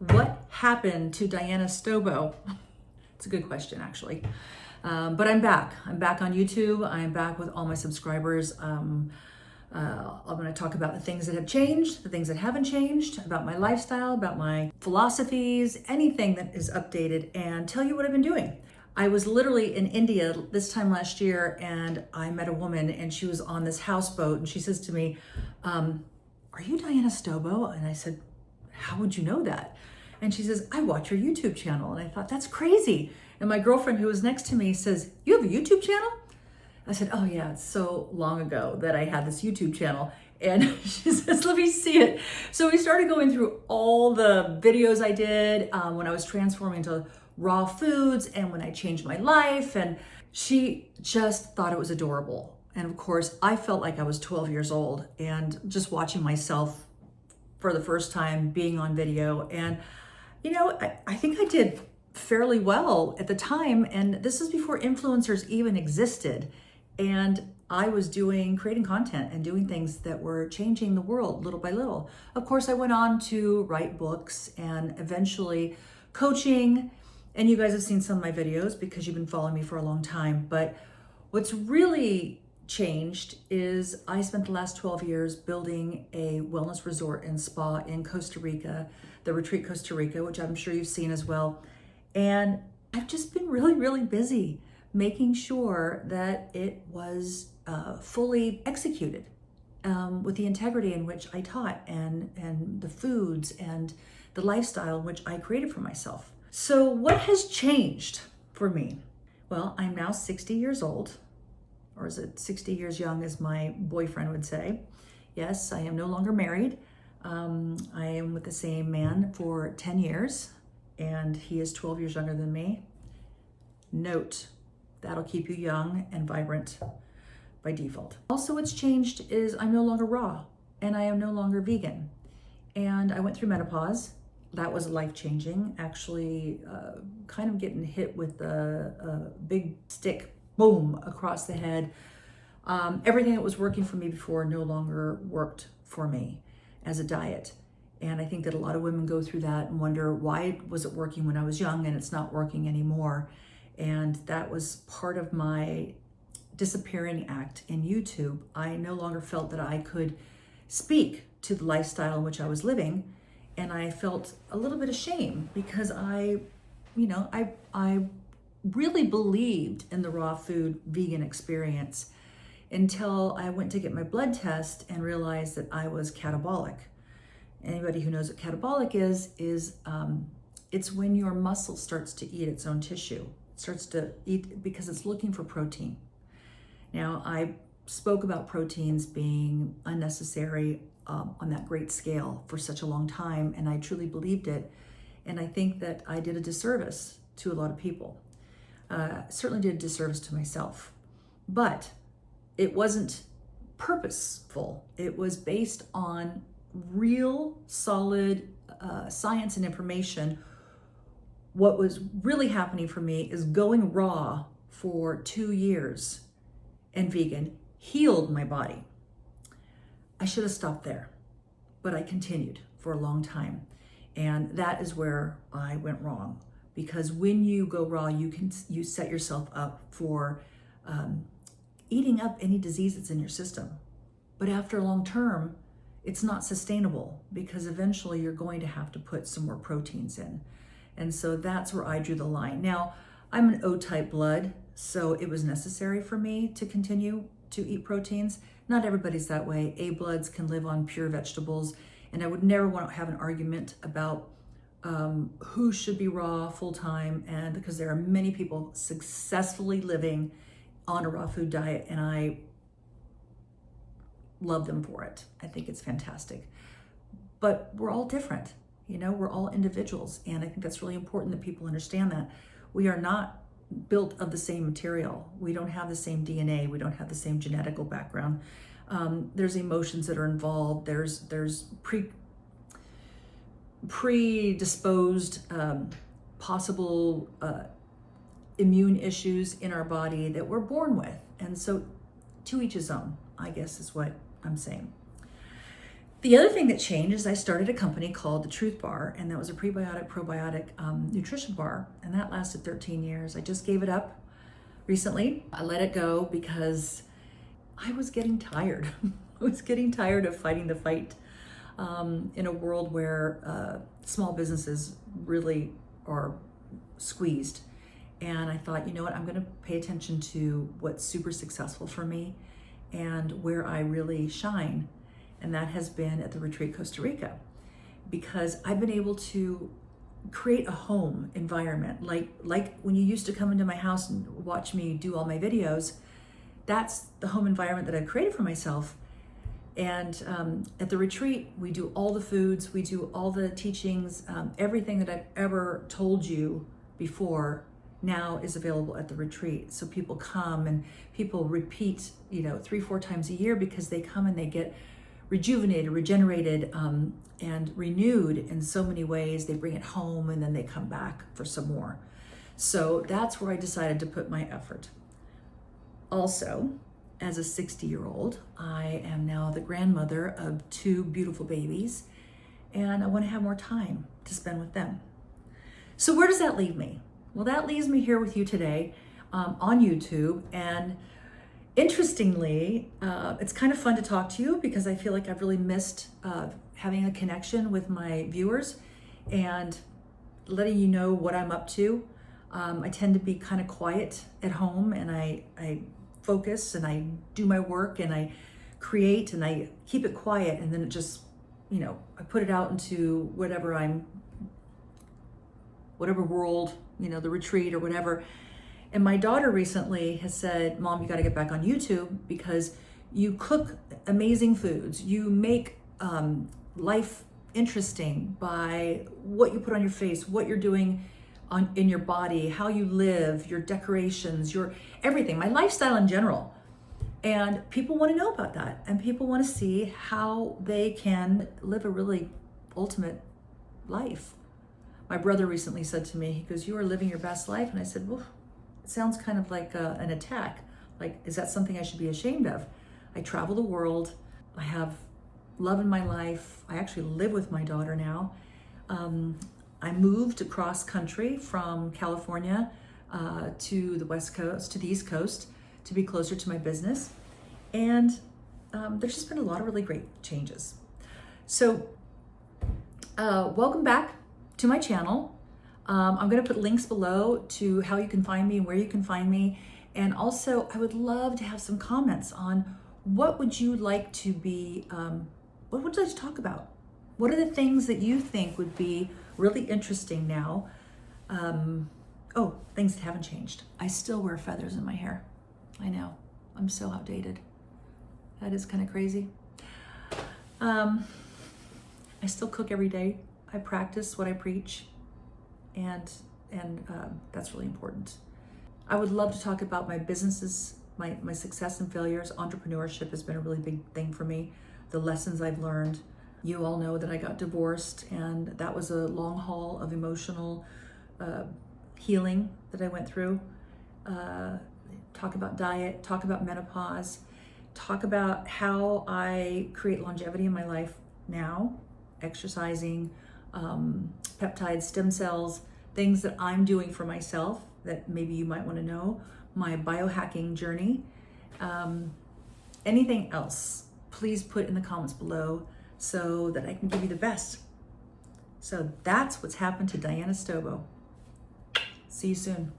What happened to Diana Stobo? It's a good question, actually. But I'm back. I'm back on YouTube. I'm back with all my subscribers. I'm going to talk about the things that have changed, the things that haven't changed, about my lifestyle, about my philosophies, anything that is updated, and tell you what I've been doing. I was literally in India this time last year, and I met a woman, and she was on this houseboat, and she says to me, are you Diana Stobo? And I said, how would you know that? And she says, I watch your YouTube channel. And I thought, that's crazy. And my girlfriend who was next to me says, you have a YouTube channel? I said, oh yeah, it's so long ago that I had this YouTube channel. And she says, let me see it. So we started going through all the videos I did when I was transforming to raw foods and when I changed my life. And she just thought it was adorable. And of course, I felt like I was 12 years old and just watching myself for the first time being on video. And, you know, I think I did fairly well at the time. And this is before influencers even existed. And I was creating content and doing things that were changing the world little by little. Of course, I went on to write books and eventually coaching. And you guys have seen some of my videos because you've been following me for a long time. But what's really changed is I spent the last 12 years building a wellness resort and spa in Costa Rica, the Retreat Costa Rica, which I'm sure you've seen as well. And I've just been really, really busy making sure that it was fully executed with the integrity in which I taught and the foods and the lifestyle in which I created for myself. So what has changed for me? Well, I'm now 60 years old. Or is it 60 years young, as my boyfriend would say. Yes, I am no longer married. I am with the same man for 10 years, and he is 12 years younger than me. Note, that'll keep you young and vibrant by default. Also, what's changed is I'm no longer raw, and I am no longer vegan. And I went through menopause. That was life-changing, actually kind of getting hit with a big stick, boom, across the head. Everything that was working for me before no longer worked for me as a diet. And I think that a lot of women go through that and wonder, why was it working when I was young and it's not working anymore? And that was part of my disappearing act in YouTube. I no longer felt that I could speak to the lifestyle in which I was living. And I felt a little bit of shame because I really believed in the raw food vegan experience until I went to get my blood test and realized that I was catabolic. Anybody who knows what catabolic is it's when your muscle starts to eat its own tissue. It starts to eat because it's looking for protein. Now, I spoke about proteins being unnecessary on that great scale for such a long time, and I truly believed it. And I think that I did a disservice to a lot of people. Certainly did a disservice to myself, but it wasn't purposeful. It was based on real solid science and information. What was really happening for me is going raw for 2 years and vegan healed my body. I should have stopped there, but I continued for a long time. And that is where I went wrong. Because when you go raw, you set yourself up for eating up any disease that's in your system. But after long term, it's not sustainable because eventually you're going to have to put some more proteins in. And so that's where I drew the line. Now, I'm an O-type blood, so it was necessary for me to continue to eat proteins. Not everybody's that way. A bloods can live on pure vegetables, and I would never want to have an argument about who should be raw full-time, and because there are many people successfully living on a raw food diet, and I love them for it. I think it's fantastic. But we're all different, we're all individuals, and I think that's really important that people understand that. We are not built of the same material. We don't have the same DNA. We don't have the same genetical background. There's emotions that are involved. There's predisposed possible immune issues in our body that we're born with. And so to each his own, I guess is what I'm saying. The other thing that changed is I started a company called the Truth Bar, and that was a prebiotic, probiotic nutrition bar, and that lasted 13 years. I just gave it up recently. I let it go because I was getting tired. I was getting tired of fighting the fight in a world where small businesses really are squeezed. And I thought, you know what, I'm going to pay attention to what's super successful for me and where I really shine. And that has been at the Retreat Costa Rica, because I've been able to create a home environment. Like when you used to come into my house and watch me do all my videos, that's the home environment that I've created for myself. And at the retreat, we do all the foods, we do all the teachings, everything that I've ever told you before now is available at the retreat. So people come and people repeat, 3-4 times a year, because they come and they get rejuvenated, regenerated, and renewed in so many ways. They bring it home and then they come back for some more. So that's where I decided to put my effort. Also, as a 60-year-old, I am now the grandmother of 2 beautiful babies, and I want to have more time to spend with them. So where does that leave me? Well, that leaves me here with you today on YouTube, and interestingly, it's kind of fun to talk to you because I feel like I've really missed having a connection with my viewers and letting you know what I'm up to. I tend to be kind of quiet at home, and I focus and I do my work and I create and I keep it quiet, and then it just, I put it out into whatever world, the retreat or whatever. And my daughter recently has said, Mom, you got to get back on YouTube because you cook amazing foods. You make life interesting by what you put on your face, what you're doing in your body, how you live, your decorations, your everything, my lifestyle in general. And people want to know about that. And people want to see how they can live a really ultimate life. My brother recently said to me, he goes, you are living your best life. And I said, well, it sounds kind of like an attack. Like, is that something I should be ashamed of? I travel the world. I have love in my life. I actually live with my daughter now. I moved across country from California to the West Coast, to the East Coast, to be closer to my business. And there's just been a lot of really great changes. So welcome back to my channel. I'm going to put links below to how you can find me and where you can find me. And also, I would love to have some comments on what would you like to be, what would you like to talk about? What are the things that you think would be really interesting now? Things that haven't changed. I still wear feathers in my hair. I know, I'm so outdated. That is kind of crazy. I still cook every day. I practice what I preach, and that's really important. I would love to talk about my businesses, my success and failures. Entrepreneurship has been a really big thing for me. The lessons I've learned. You all know that I got divorced, and that was a long haul of emotional healing that I went through. Talk about diet, talk about menopause, talk about how I create longevity in my life now, exercising, peptides, stem cells, things that I'm doing for myself that maybe you might want to know, my biohacking journey. Anything else, please put in the comments below so that I can give you the best. So that's what's happened to Diana Stobo. See you soon.